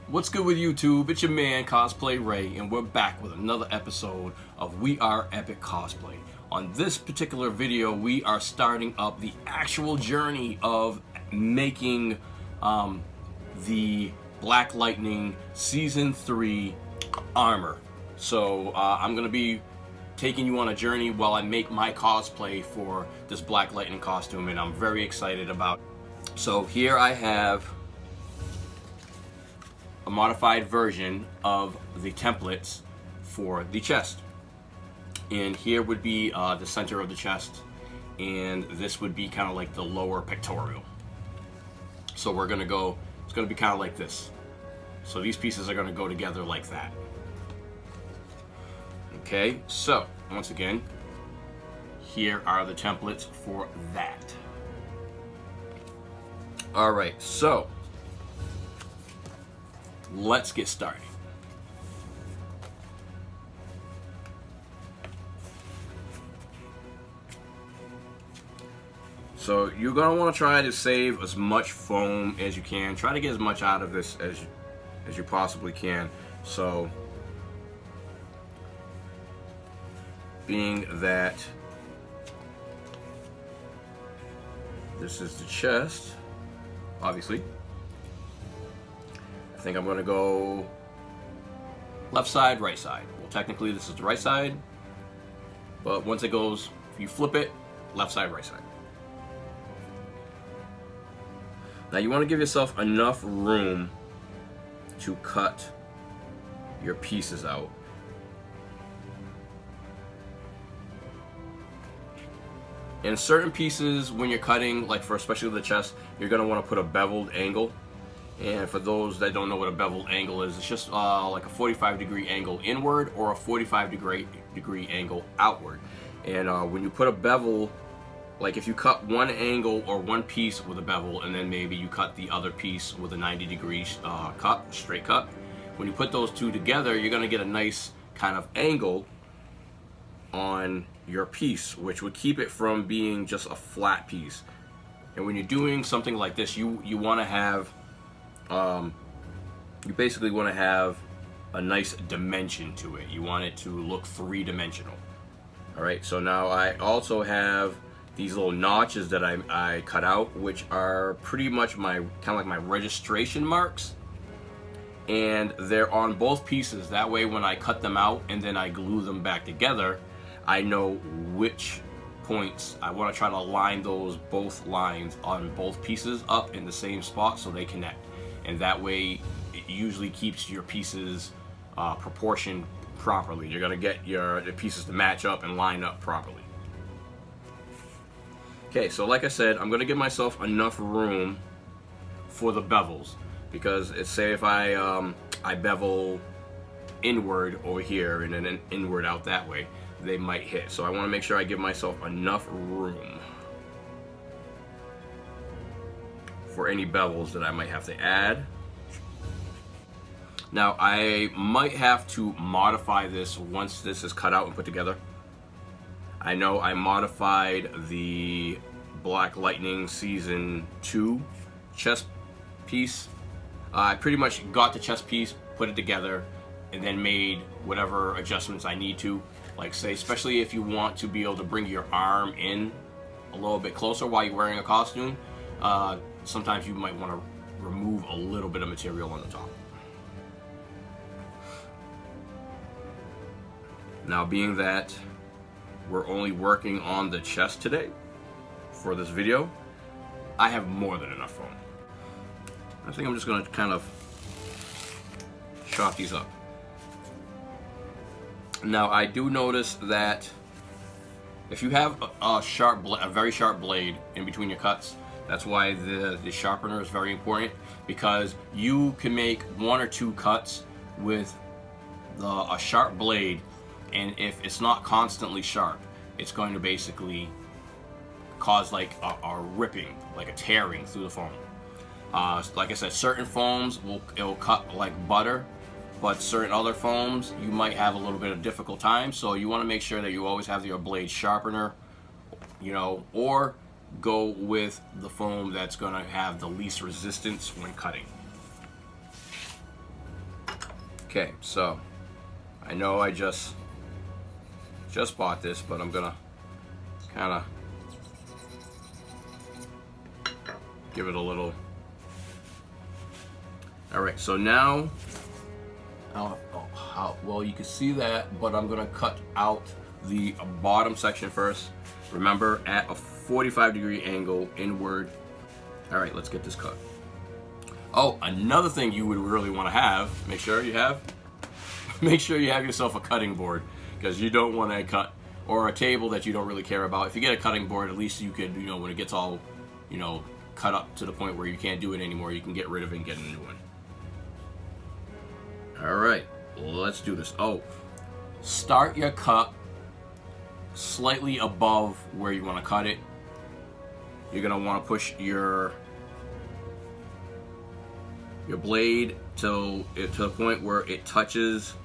What's good with YouTube? It's your man Cosplay Ray, and we're back with another episode of We Are Epic Cosplay. On this particular video, we are starting up the actual journey of making the Black Lightning Season 3 armor. So I'm going to be taking you on a journey while I make my cosplay for this Black Lightning costume, and I'm very excited about it. So here I have a modified version of the templates for the chest, and here would be the center of the chest, and this would be kind of like the lower pectoral. So we're gonna go, it's gonna be kind of like this. So these pieces are gonna go together like that. Okay, so once again, here are the templates for that. All right, so let's get started. So you're gonna want to try to save as much foam as you can. Try to get as much out of this as you possibly can. So being that this is the chest, obviously, I think I'm going to go left side, right side. Well, technically this is the right side, but once it goes, if you flip it, left side, right side. Now you want to give yourself enough room to cut your pieces out. In certain pieces, when you're cutting, like for especially the chest, you're going to want to put a beveled angle. And for those that don't know what a beveled angle is, it's just like a 45-degree angle inward or a 45-degree angle outward. And when you put a bevel, like if you cut one angle or one piece with a bevel, and then maybe you cut the other piece with a 90-degree cut, straight cut, when you put those two together, you're going to get a nice kind of angle on your piece, which would keep it from being just a flat piece. And when you're doing something like this, you want to have you basically want to have a nice dimension to it. You want it to look three-dimensional. Alright, so now I also have these little notches that I cut out, which are pretty much my kind of like my registration marks, and they're on both pieces. That way when I cut them out and then I glue them back together, I know which points I want to try to line those both lines on both pieces up in the same spot so they connect. And that way it usually keeps your pieces proportioned properly. You're going to get the pieces to match up and line up properly. Okay, so like I said, I'm going to give myself enough room for the bevels, because it's, say if I bevel inward over here and then inward out that way, they might hit. So I want to make sure I give myself enough room for any bevels that I might have to add. Now I might have to modify this once this is cut out and put together. I know I modified the Black Lightning Season 2 chest piece. I pretty much got the chest piece, put it together, and then made whatever adjustments I need to. Like say, especially if you want to be able to bring your arm in a little bit closer while you're wearing a costume, sometimes you might want to remove a little bit of material on the top. Now, being that we're only working on the chest today for this video, I have more than enough foam. I think I'm just going to kind of chop these up. Now, I do notice that if you have a very sharp blade in between your cuts, that's why the sharpener is very important, because you can make one or two cuts with a sharp blade, and if it's not constantly sharp, it's going to basically cause like a ripping, like a tearing through the foam. Like I said, certain foams it'll cut like butter, but certain other foams you might have a little bit of difficult time. So you want to make sure that you always have your blade sharpener, you know, or go with the foam that's going to have the least resistance when cutting. Okay, so I know I just bought this, but I'm gonna kind of give it a little. All right, so now, well, you can see that, but I'm gonna cut out the bottom section first. Remember, at a 45-degree angle inward. All right, let's get this cut. Oh, another thing you would really want to have, make sure you have yourself a cutting board, because you don't want to cut, or a table that you don't really care about. If you get a cutting board, at least you could, when it gets all, cut up to the point where you can't do it anymore, you can get rid of it and get a new one. All right, let's do this. Oh, start your cut slightly above where you want to cut it. You're gonna want to push your blade to the point where it touches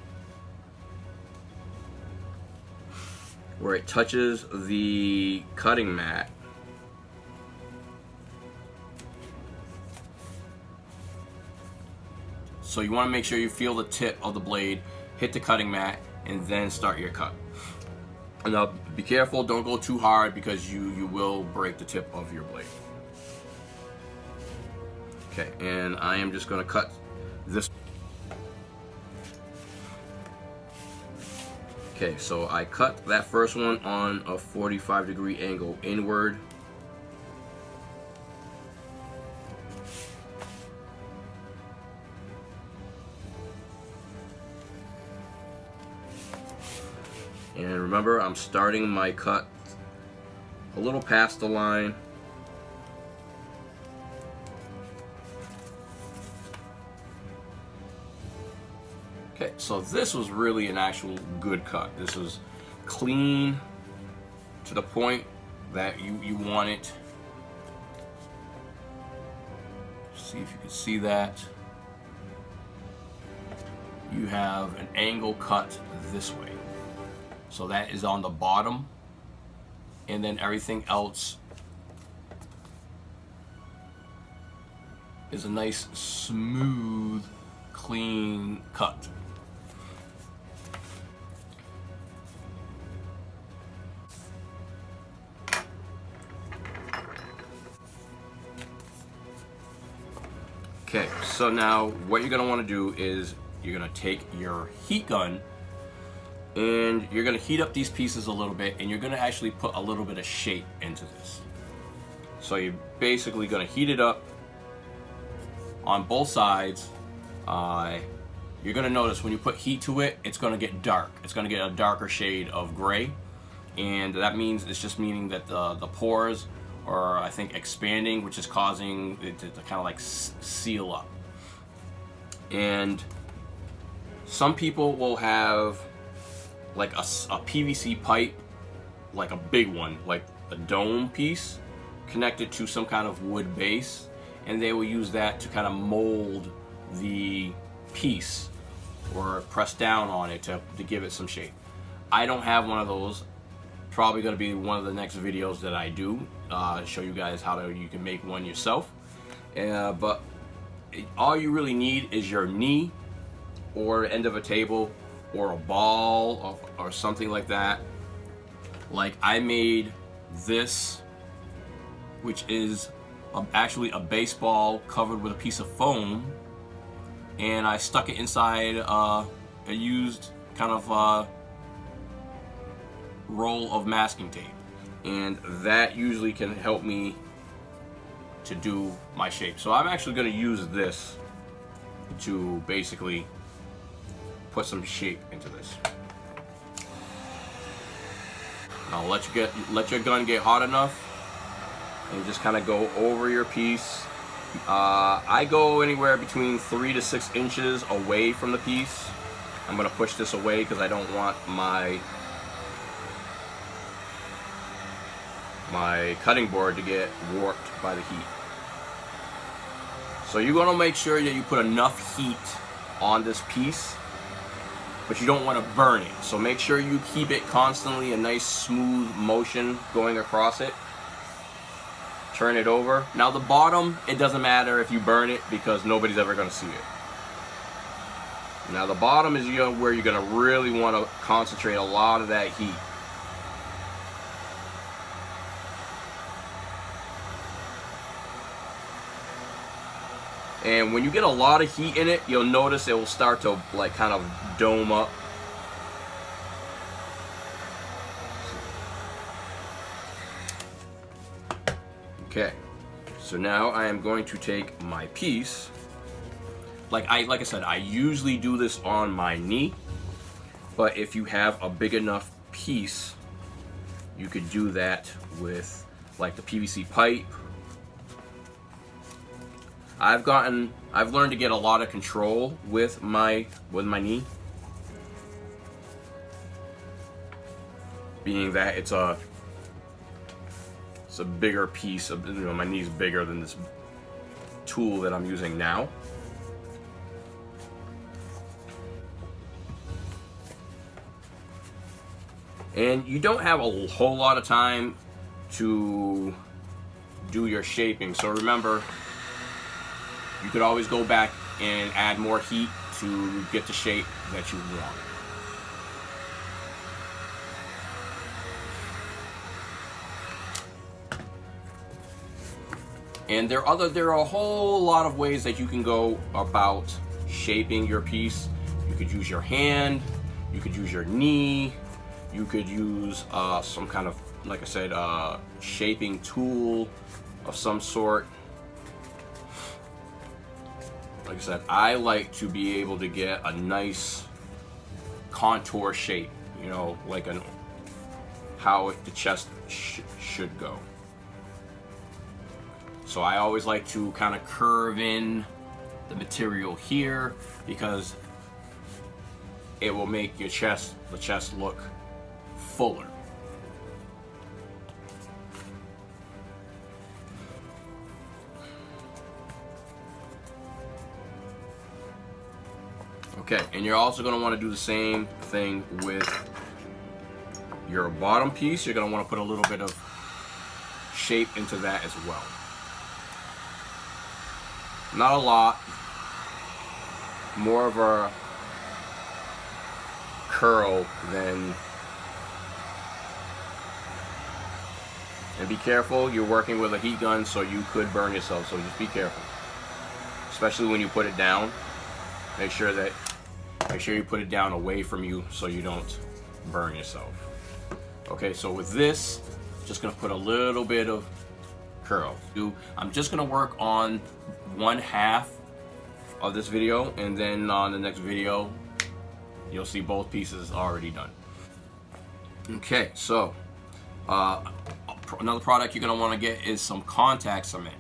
the cutting mat. So you want to make sure you feel the tip of the blade hit the cutting mat and then start your cut. Now be careful, don't go too hard, because you will break the tip of your blade. Okay, and I am just going to cut this. Okay, so I cut that first one on a 45-degree angle inward. And remember, I'm starting my cut a little past the line. Okay, so this was really an actual good cut. This was clean to the point that you want it. See if you can see that. You have an angle cut this way. So that is on the bottom, and then everything else is a nice, smooth, clean cut. Okay, so now what you're gonna want to do is you're gonna take your heat gun and you're gonna heat up these pieces a little bit, and you're gonna actually put a little bit of shape into this. So you're basically gonna heat it up on both sides. You're gonna notice when you put heat to it, it's gonna get dark. It's gonna get a darker shade of gray, and that means it's just meaning that the pores are, I think, expanding, which is causing it to kind of like seal up. And some people will have like a PVC pipe, like a big one, like a dome piece, connected to some kind of wood base, and they will use that to kind of mold the piece or press down on it to give it some shape. I don't have one of those. Probably going to be one of the next videos that I do, show you guys how you can make one yourself. But all you really need is your knee or end of a table or a ball or something like that. Like I made this, which is actually a baseball covered with a piece of foam, and I stuck it inside a used kind of roll of masking tape, and that usually can help me to do my shape. So I'm actually going to use this to basically put some shape into this. Now let your gun get hot enough and just kind of go over your piece. I go anywhere between 3 to 6 inches away from the piece. I'm going to push this away because I don't want my cutting board to get warped by the heat. So you're going to make sure that you put enough heat on this piece, but you don't want to burn it. So make sure you keep it constantly a nice smooth motion going across it. Turn it over. Now the bottom, it doesn't matter if you burn it because nobody's ever going to see it. Now the bottom is where you're going to really want to concentrate a lot of that heat. And when you get a lot of heat in it, you'll notice it will start to like kind of dome up. Okay, so now I am going to take my piece. Like I said, I usually do this on my knee, but if you have a big enough piece, you could do that with like the PVC pipe. I've learned to get a lot of control with my knee, being that it's a bigger piece of, my knee's bigger than this tool that I'm using now. And you don't have a whole lot of time to do your shaping, so remember, you could always go back and add more heat to get the shape that you want. And there are a whole lot of ways that you can go about shaping your piece. You could use your hand, you could use your knee, you could use some kind of, like I said, shaping tool of some sort. Like I said, I like to be able to get a nice contour shape, like how the chest should go. So I always like to kind of curve in the material here because it will make the chest look fuller. Okay, and you're also going to want to do the same thing with your bottom piece. You're going to want to put a little bit of shape into that as well. Not a lot, more of a curl than, and be careful, you're working with a heat gun, so you could burn yourself, so just be careful. Especially when you put it down, make sure you put it down away from you so you don't burn yourself. Okay, so with this, just gonna put a little bit of curl. I'm just gonna work on one half of this video, and then on the next video you'll see both pieces already done. Okay, so another product you're gonna want to get is some contact cement.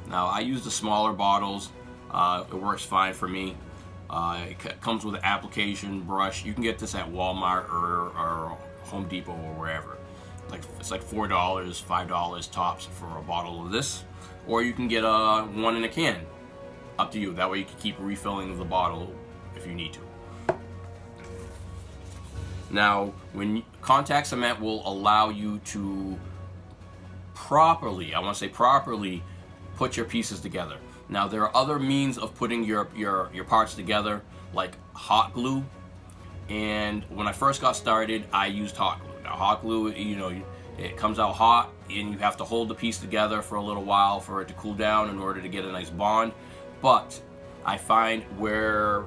Now I use the smaller bottles. It works fine for me. It comes with an application brush. You can get this at Walmart or Home Depot or wherever. It's like $4, $5 tops for a bottle of this, or you can get one in a can. Up to you. That way you can keep refilling the bottle if you need to. Now, contact cement will allow you to properly, I want to say properly, put your pieces together. Now, there are other means of putting your parts together, like hot glue. And when I first got started, I used hot glue. Now, hot glue, it comes out hot, and you have to hold the piece together for a little while for it to cool down in order to get a nice bond. But I find where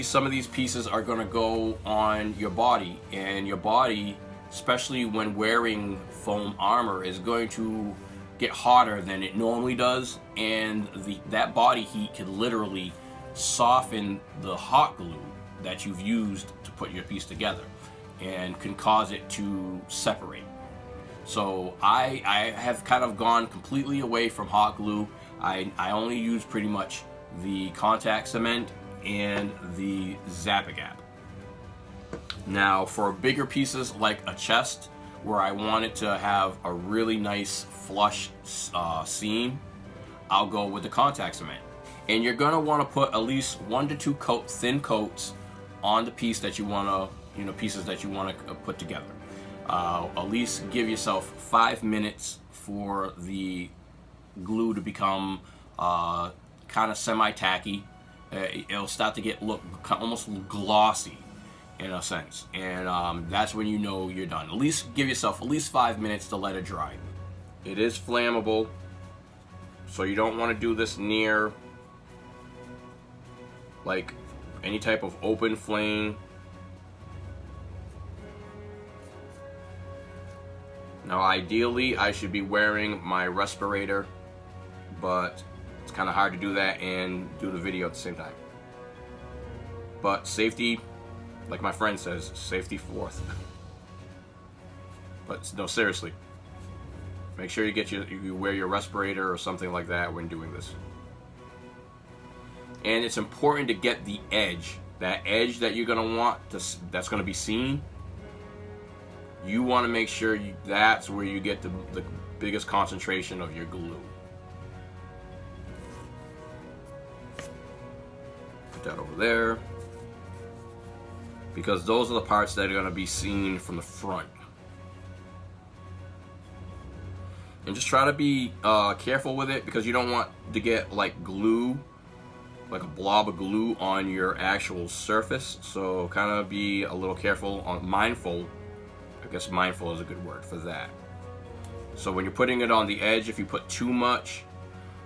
some of these pieces are going to go on your body, and your body, especially when wearing foam armor, is going to get hotter than it normally does, and that body heat can literally soften the hot glue that you've used to put your piece together and can cause it to separate. So I have kind of gone completely away from hot glue. I only use pretty much the contact cement and the Zap-A-Gap. Now, for bigger pieces like a chest, where I want it to have a really nice flush seam, I'll go with the contact cement. And you're gonna want to put at least 1 to 2 thin coats on the piece that you want to, pieces that you want to put together. At least give yourself 5 minutes for the glue to become kind of semi-tacky, it'll start to look almost glossy in a sense, and that's when you know you're done. At least give yourself at least 5 minutes to let it dry. It is flammable, so you don't want to do this near like any type of open flame. Now ideally I should be wearing my respirator, but it's kind of hard to do that and do the video at the same time. But safety, like my friend says, safety fourth. But no, seriously, make sure you wear your respirator or something like that when doing this. And it's important to get the edge, that edge that you're gonna want that's gonna be seen. You want to make sure that's where you get the biggest concentration of your glue. Put that over there, because those are the parts that are going to be seen from the front. And just try to be careful with it, because you don't want to get like glue, like a blob of glue on your actual surface. So kind of be a little careful, mindful. I guess mindful is a good word for that. So when you're putting it on the edge, if you put too much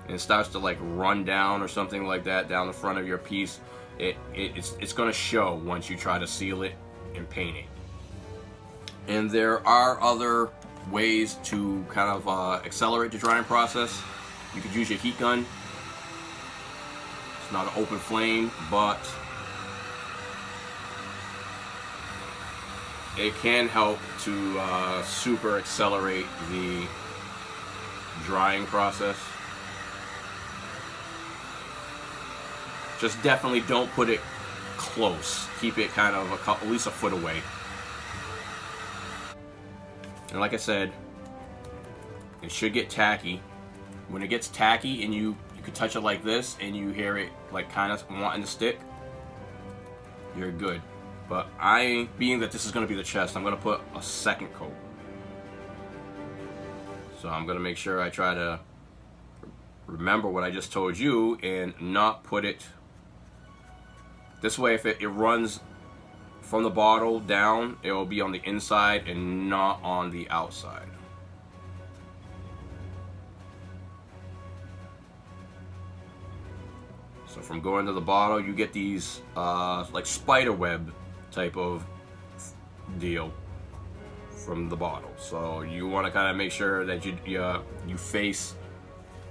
and it starts to like run down or something like that down the front of your piece, it's going to show once you try to seal it and paint it. And there are other ways to kind of accelerate the drying process. You could use your heat gun. It's not an open flame, but it can help to super accelerate the drying process. Just definitely don't put it close. Keep it kind of at least a foot away. And like I said, it should get tacky. When it gets tacky and you can touch it like this and you hear it like kind of wanting to stick, you're good. But being that this is going to be the chest, I'm going to put a second coat. So I'm going to make sure I try to remember what I just told you and not put it this way. If it runs from the bottle down, it will be on the inside and not on the outside. So from going to the bottle, you get these like spider web type of deal from the bottle. So you want to kind of make sure that you face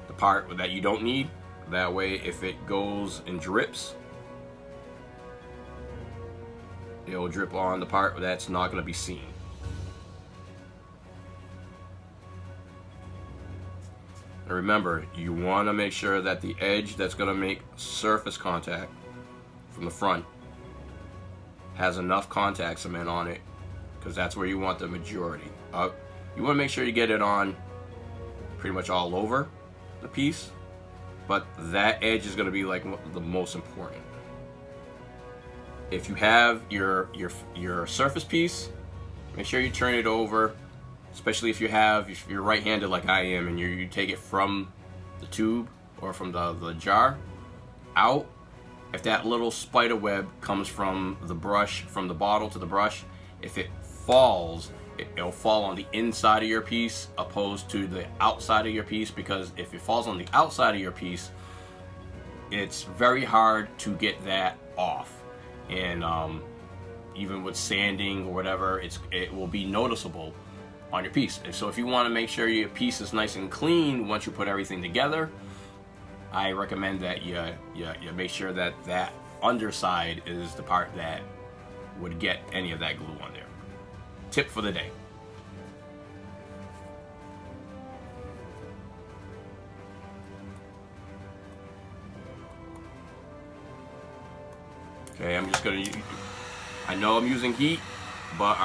the part that you don't need. That way, if it goes and drips, it'll drip on the part that's not going to be seen. And remember, you want to make sure that the edge that's going to make surface contact from the front has enough contact cement on it, because that's where you want the majority. You want to make sure you get it on pretty much all over the piece, but that edge is going to be like the most important. If you have your surface piece, make sure you turn it over, especially if you're right-handed like I am and you take it from the tube or from the jar out. If that little spider web comes from the brush, from the bottle to the brush, if it falls, it'll fall on the inside of your piece opposed to the outside of your piece, because if it falls on the outside of your piece, it's very hard to get that off. And even with sanding or whatever, it will be noticeable on your piece. And so if you want to make sure your piece is nice and clean once you put everything together, I recommend that you make sure that that underside is the part that would get any of that glue on there. Tip for the day. Okay, I'm just gonna. I know I'm using heat, but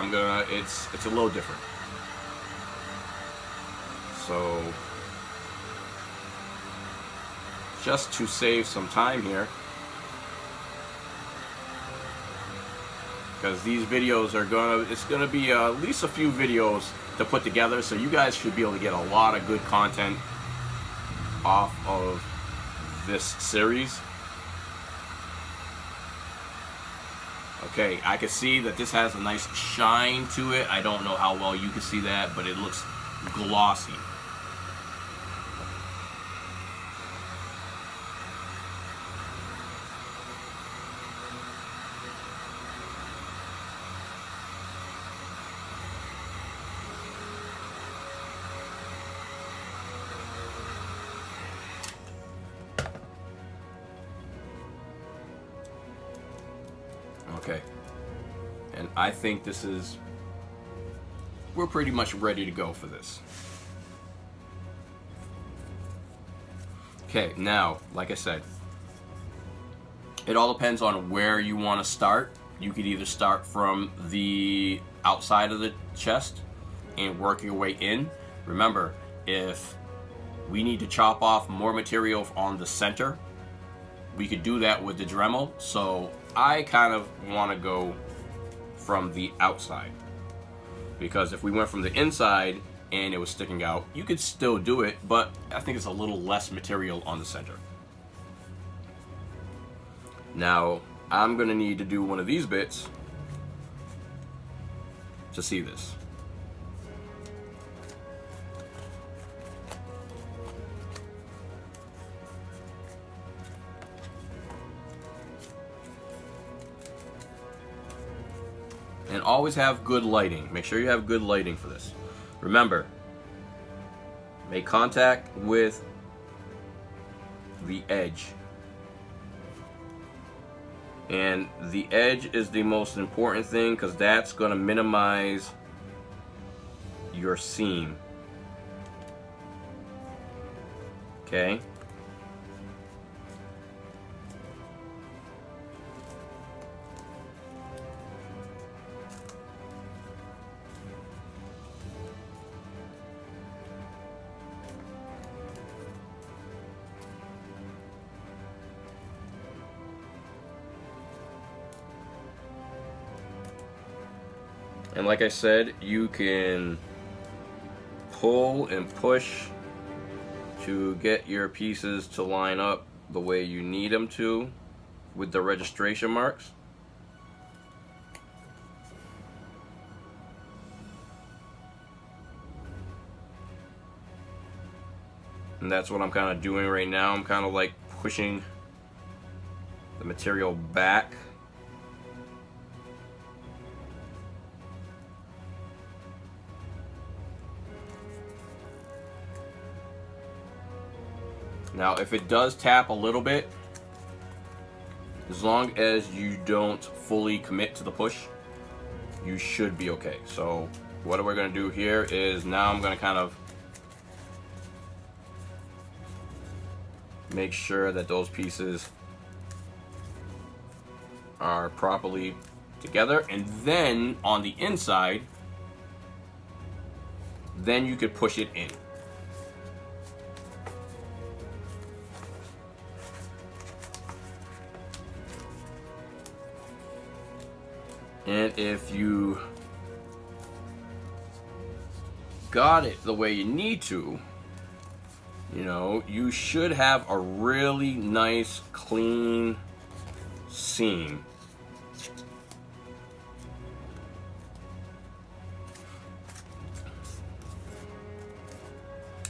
it's a little different. So, just to save some time here, because these videos it's gonna be at least a few videos to put together, so you guys should be able to get a lot of good content off of this series. Okay, I can see that this has a nice shine to it. I don't know how well you can see that, but it looks glossy. Okay, and I think we're pretty much ready to go for this. Okay, now, like I said, it all depends on where you want to start. You could either start from the outside of the chest and work your way in. Remember, if we need to chop off more material on the center, we could do that with the Dremel. So I kind of want to go from the outside, because if we went from the inside and it was sticking out, you could still do it, but I think it's a little less material on the center. Now I'm gonna need to do one of these bits to see this. And always have good lighting. Make sure you have good lighting for this. Remember, make contact with the edge. And the edge is the most important thing, because that's going to minimize your seam. Okay? And like I said, you can pull and push to get your pieces to line up the way you need them to with the registration marks. And that's what I'm kind of doing right now. I'm kind of like pushing the material back. Now, if it does tap a little bit, as long as you don't fully commit to the push, you should be okay. So what we're going to do here is, now I'm going to kind of make sure that those pieces are properly together, and then on the inside, then you could push it in. And if you got it the way you need to, you know, you should have a really nice, clean seam.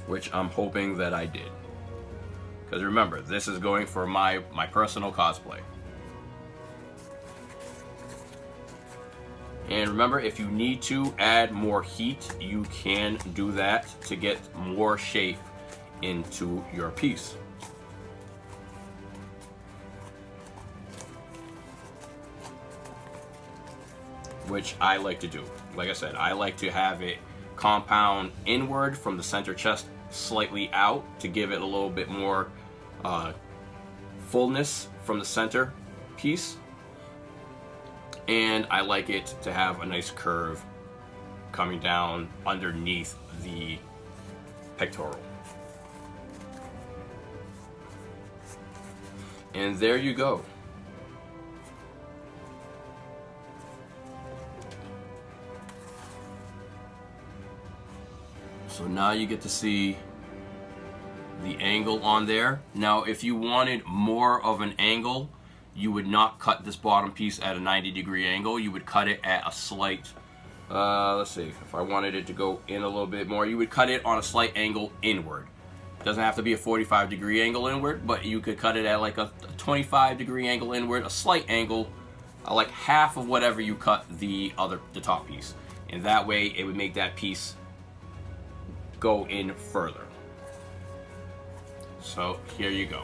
Which I'm hoping that I did. Because remember, this is going for my personal cosplay. And remember, if you need to add more heat, you can do that to get more shape into your piece. Which I like to do. Like I said, I like to have it compound inward from the center chest slightly out to give it a little bit more fullness from the center piece. And I like it to have a nice curve coming down underneath the pectoral. And there you go. So now you get to see the angle on there. Now if you wanted more of an angle, you would not cut this bottom piece at a 90-degree angle. You would cut it at a slight, let's see, if I wanted it to go in a little bit more, you would cut it on a slight angle inward. It doesn't have to be a 45-degree angle inward, but you could cut it at like a 25-degree angle inward, a slight angle, like half of whatever you cut the top piece. And that way it would make that piece go in further. So here you go.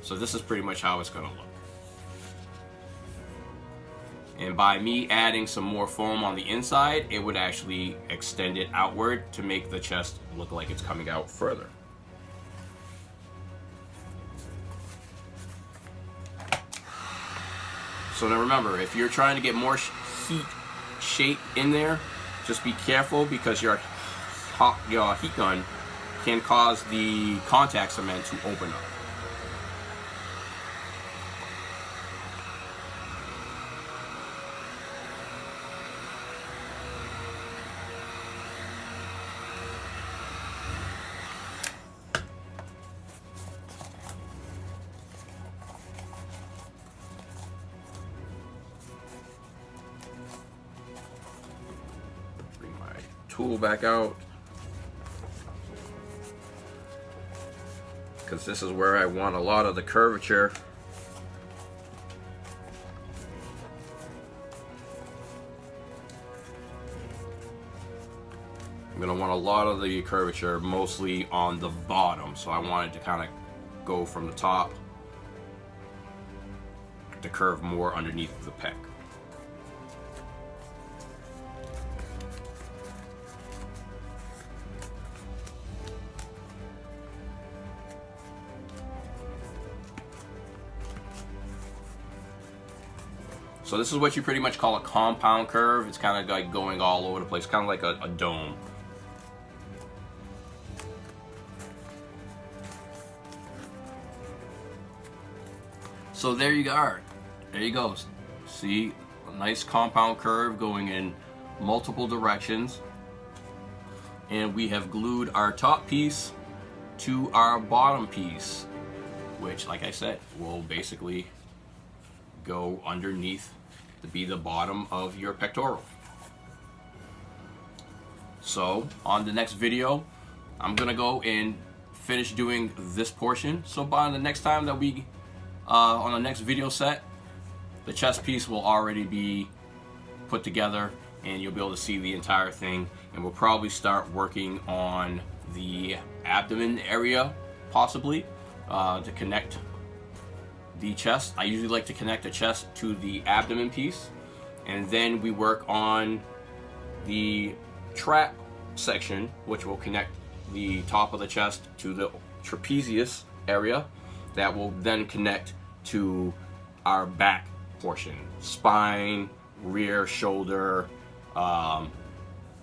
So this is pretty much how it's going to look. And by me adding some more foam on the inside, it would actually extend it outward to make the chest look like it's coming out further. So now remember, if you're trying to get more heat shape in there, just be careful, because your heat gun can cause the contact cement to open up. Tool back out, because this is where I want a lot of the curvature. I'm going to want a lot of the curvature mostly on the bottom, so I want it to kind of go from the top to curve more underneath the pec. So this is what you pretty much call a compound curve. It's kind of like going all over the place, kind of like a dome. So there you are. There you go. See, a nice compound curve going in multiple directions. And we have glued our top piece to our bottom piece, which, like I said, will basically go underneath to be the bottom of your pectoral. So on the next video, I'm gonna go and finish doing this portion. So by the next time that we on the next video set, the chest piece will already be put together and you'll be able to see the entire thing. And we'll probably start working on the abdomen area, possibly, to connect the chest. I usually like to connect the chest to the abdomen piece, and then we work on the trap section, which will connect the top of the chest to the trapezius area. That will then connect to our back portion, spine, rear shoulder, and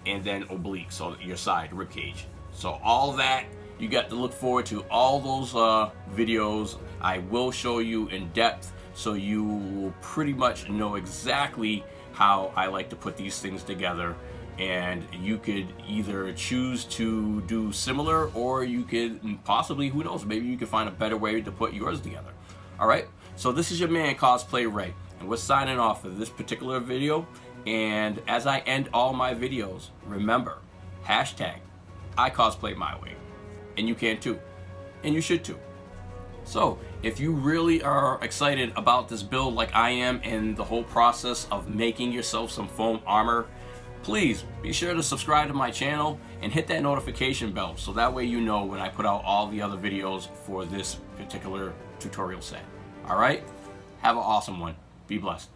then oblique, so your side rib cage. So all that, you got to look forward to all those videos. I will show you in depth, so you will pretty much know exactly how I like to put these things together. And you could either choose to do similar, or you could possibly, who knows, maybe you could find a better way to put yours together. All right, so this is your man Cosplay Ray, and we're signing off for this particular video. And as I end all my videos, remember, hashtag I cosplay my way. And you can too, and you should too. So if you really are excited about this build like I am, and the whole process of making yourself some foam armor, please be sure to subscribe to my channel and hit that notification bell, so that way you know when I put out all the other videos for this particular tutorial set. All right, have an awesome one. Be blessed.